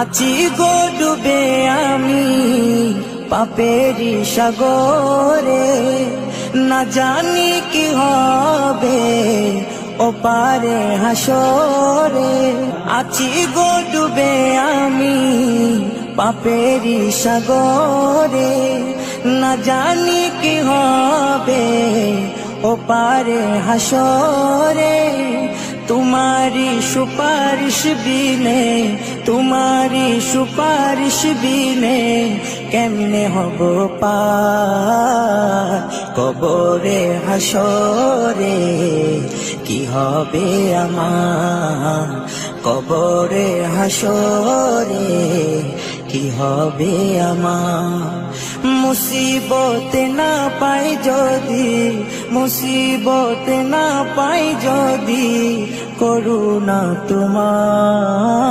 আছি গো ডুবে আমি পাপেরি সাগরে, না জানি কি হবে ওপারে হাসরে। আছি গো ডুবে আমি পাপেরি সাগরে, না জানি কি হবে ওপারে হাসরে। तुम्हारी सुपारिश बिने, तुम्हारी सुपारिश बिने केमने हबो पार कबरे हासरे की हबे आमार कबरे हासरे की हबे आमार। मुसीबत ना पाई जदि, मुसीबत ना पाई जदि करुणा तुम्हार।